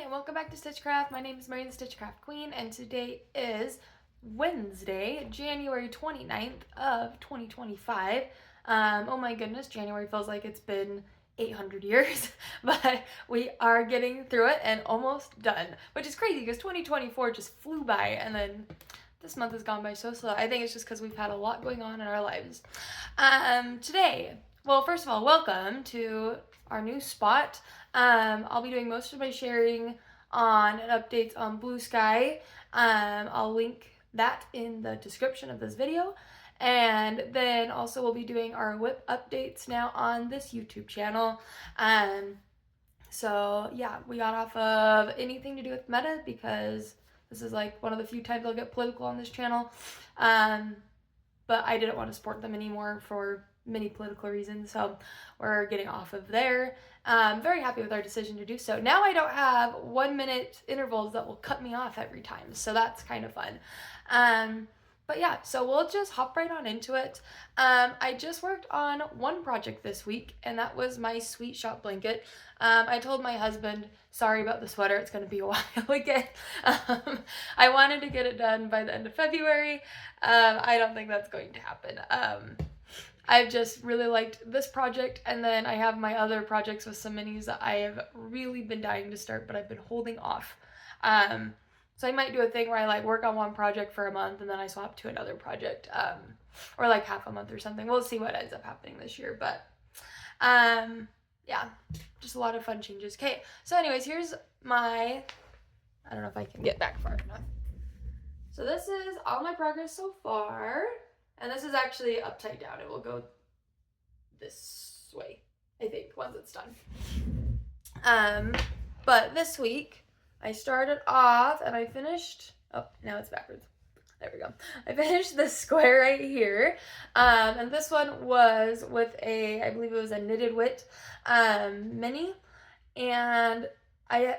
Hi, and welcome back to Stitchcraft. My name is Mary the Stitchcraft Queen, and today is Wednesday, January 29th of 2025. Oh my goodness, January feels like it's been 800 years, but we are getting through it and almost done, which is crazy because 2024 just flew by, and then this month has gone by so slow. I think it's just because we've had a lot going on in our lives. Today, well, first of all, welcome to our new spot. I'll be doing most of my sharing on and updates on Blue Sky. I'll link that in the description of this video. And then also we'll be doing our whip updates now on this YouTube channel. So yeah, we got off of anything to do with meta because this is like one of the few times I'll get political on this channel. But I didn't want to support them anymore for many political reasons, so we're getting off of there. Very happy with our decision to do so. Now I don't have 1 minute intervals that will cut me off every time, so that's kind of fun. But yeah, so we'll just hop right on into it. I just worked on one project this week, and that was my sweet shop blanket. I told my husband, sorry about the sweater, it's going to be a while again. I wanted to get it done by the end of February. I don't think that's going to happen. I've just really liked this project, and then I have my other projects with some minis that I have really been dying to start, but I've been holding off. So I might do a thing where I like work on one project for a month and then I swap to another project, or like half a month or something. We'll see what ends up happening this year, but yeah, just a lot of fun changes. Okay, so anyways, here's my, I don't know if I can get back far enough. So this is all my progress so far, and this is actually upside down. It will go this way, I think, once it's done. But this week, I started off and I finished, oh, now it's backwards. There we go. I finished this square right here. And this one was with a, I believe it was a Knitted Wit mini. And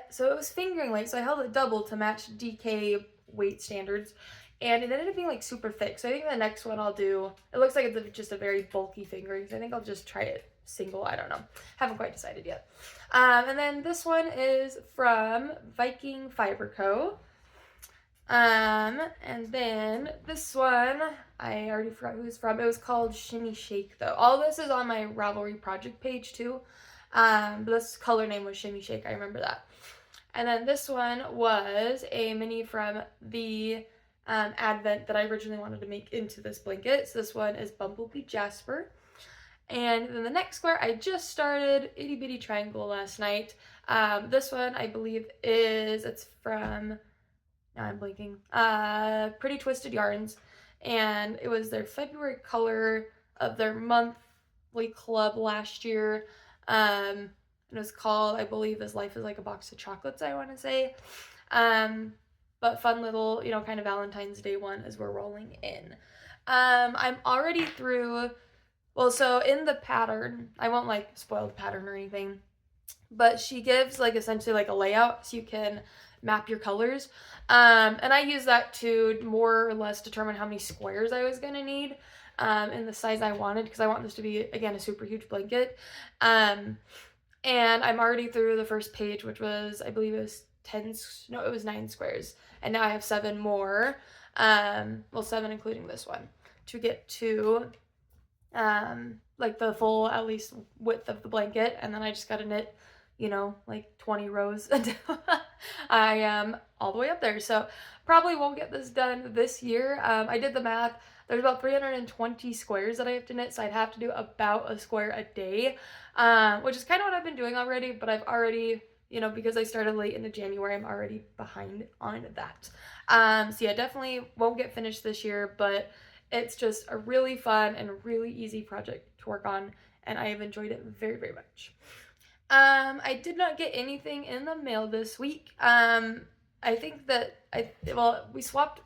so it was fingering weight, so I held it double to match DK weight standards. And it ended up being like super thick. So I think the next one I'll do, it looks like it's just a very bulky fingering. So I think I'll just try it single. I don't know. Haven't quite decided yet. And then this one is from Viking Fiber Co. And then this one, I already forgot who it's from. It was called Shimmy Shake though. All this is on my Ravelry Project Page too. But this color name was Shimmy Shake. I remember that. And then this one was a mini from the Advent that I originally wanted to make into this blanket. So this one is Bumblebee Jasper. And then the next square, I just started Itty Bitty Triangle last night. This one, I believe, it's from, now I'm blanking, Pretty Twisted Yarns. And it was their February color of their monthly club last year. And it was called, I believe, This Life is Like a Box of Chocolates, I want to say. But fun little, kind of Valentine's Day one as we're rolling in. I'm already through, well, so in the pattern, I won't like spoil the pattern or anything, but she gives like essentially like a layout so you can map your colors. And I use that to more or less determine how many squares I was going to need in the size I wanted, because I want this to be, again, a super huge blanket. And I'm already through the first page, which was, I believe it was 9 squares. And now I have 7 more, well, 7 including this one, to get to like the full, at least, width of the blanket. And then I just gotta knit, like 20 rows until I am all the way up there. So probably won't get this done this year. I did the math. There's about 320 squares that I have to knit, so I'd have to do about a square a day, which is kind of what I've been doing already, but I've already, because I started late into January, I'm already behind on that. So yeah, definitely won't get finished this year, but it's just a really fun and really easy project to work on, and I have enjoyed it very, very much. I did not get anything in the mail this week. I think that we swapped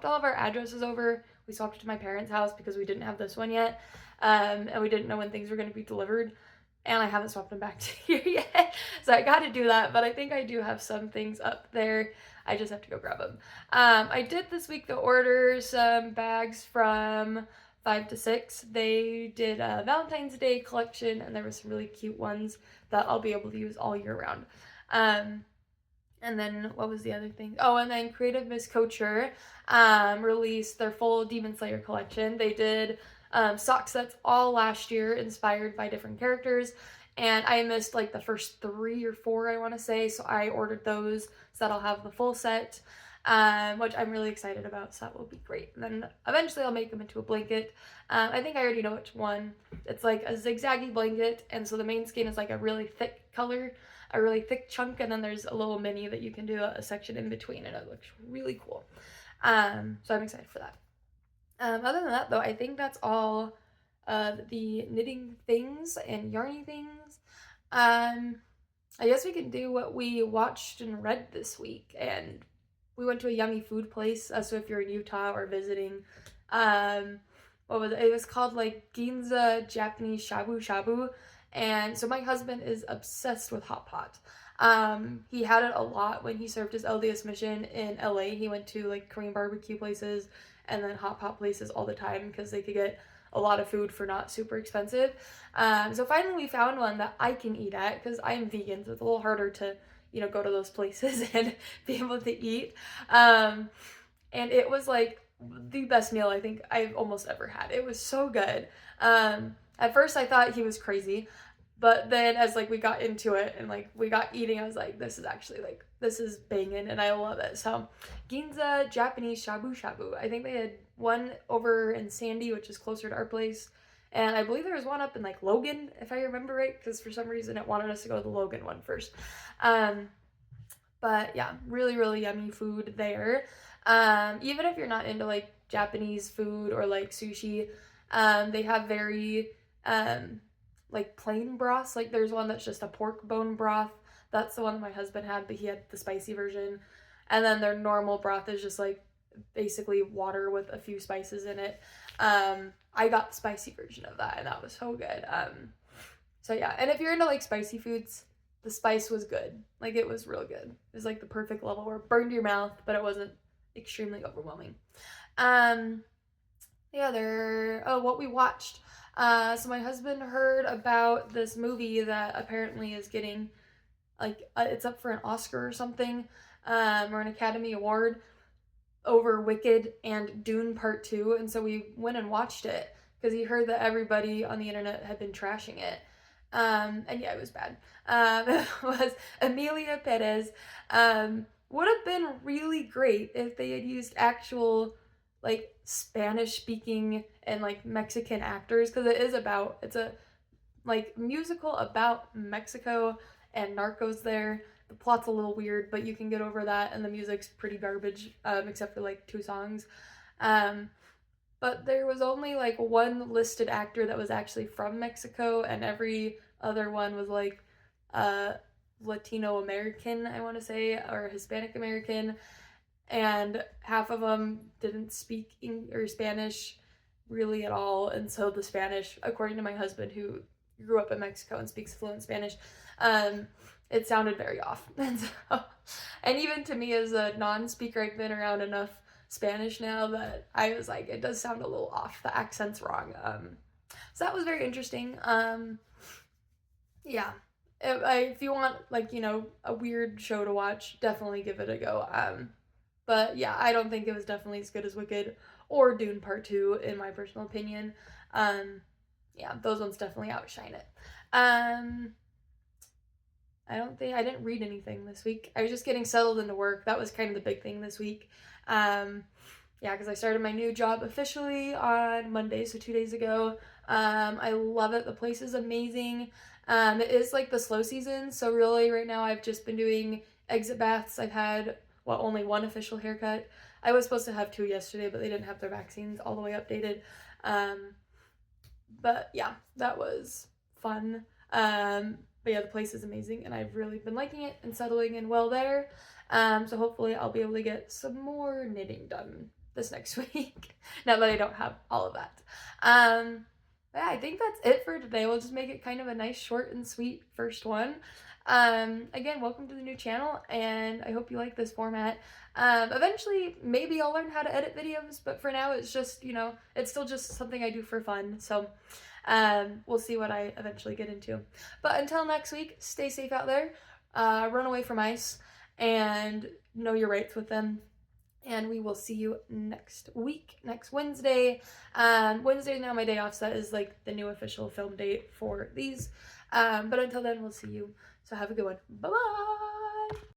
all of our addresses over. We swapped it to my parents' house because we didn't have this one yet, and we didn't know when things were going to be delivered, and I haven't swapped them back to here yet, so I got to do that, but I think I do have some things up there. I just have to go grab them. I did this week order some bags from 5 to 6. They did a Valentine's Day collection, and there were some really cute ones that I'll be able to use all year round. And then what was the other thing? Oh, and then Creative Miss Couture released their full Demon Slayer collection. They did sock sets all last year, inspired by different characters. And I missed like the first 3 or 4, I want to say. So I ordered those so that I'll have the full set, which I'm really excited about. So that will be great. And then eventually I'll make them into a blanket. I think I already know which one. It's like a zigzaggy blanket. And so the main skein is like a really thick color, a really thick chunk, and then there's a little mini that you can do a section in between, and it looks really cool. So I'm excited for that. Other than that, though, I think that's all the knitting things and yarny things. I guess we can do what we watched and read this week, and we went to a yummy food place. So if you're in Utah or visiting, what was it? It was called like Ginza Japanese Shabu Shabu. And so my husband is obsessed with hot pot. He had it a lot when he served his LDS mission in LA. He went to like Korean barbecue places and then hot pot places all the time because they could get a lot of food for not super expensive. So finally we found one that I can eat at because I'm vegan, so it's a little harder to, go to those places and be able to eat. And it was like the best meal I think I've almost ever had. It was so good. At first I thought he was crazy, but then as like we got into it and like we got eating, I was like, this is actually like, this is banging and I love it. So Ginza Japanese Shabu Shabu. I think they had one over in Sandy, which is closer to our place. And I believe there was one up in like Logan, if I remember right, because for some reason it wanted us to go to the Logan one first. But yeah, really, really yummy food there. Even if you're not into like Japanese food or like sushi, they have very like plain broths. Like there's one that's just a pork bone broth. That's the one that my husband had, but he had the spicy version. And then their normal broth is just like basically water with a few spices in it. I got the spicy version of that and that was so good. So yeah, and if you're into like spicy foods, the spice was good. Like it was real good. It was like the perfect level where it burned your mouth, but it wasn't extremely overwhelming. What we watched. So my husband heard about this movie that apparently is getting it's up for an Oscar or something, or an Academy Award over Wicked and Dune Part 2. And so we went and watched it because he heard that everybody on the internet had been trashing it. And yeah, it was bad. It was Emilia Perez. Would have been really great if they had used actual like Spanish speaking and like Mexican actors, because it's a like musical about Mexico and narcos there. The plot's a little weird, but you can get over that, and the music's pretty garbage, except for like 2 songs. But there was only like one listed actor that was actually from Mexico, and every other one was like Latino American, I want to say, or Hispanic American, and half of them didn't speak Spanish really at all. And so the Spanish, according to my husband, who grew up in Mexico and speaks fluent Spanish, it sounded very off. And even to me as a non-speaker, I've been around enough Spanish now that I was like, it does sound a little off. The accent's wrong. So that was very interesting. Yeah. If you want like, a weird show to watch, definitely give it a go. But yeah, I don't think it was definitely as good as Wicked or Dune Part 2 in my personal opinion. Yeah, those ones definitely outshine it. I didn't read anything this week. I was just getting settled into work. That was kind of the big thing this week. Yeah, because I started my new job officially on Monday, so 2 days ago. I love it. The place is amazing. It is like the slow season, so really right now I've just been doing exit baths. I've had, only one official haircut. I was supposed to have 2 yesterday, but they didn't have their vaccines all the way updated. But yeah, that was fun. But yeah, the place is amazing, and I've really been liking it and settling in well there. So hopefully I'll be able to get some more knitting done this next week, now that I don't have all of that. Yeah, I think that's it for today. We'll just make it kind of a nice, short and sweet first one. Again, welcome to the new channel, and I hope you like this format. Eventually, maybe I'll learn how to edit videos, but for now, it's just, it's still just something I do for fun, so we'll see what I eventually get into. But until next week, stay safe out there, run away from ice, and know your rights with them. And we will see you next week, next Wednesday. Wednesday is now my day off, so that is like the new official film date for these. But until then, we'll see you. So have a good one. Bye-bye.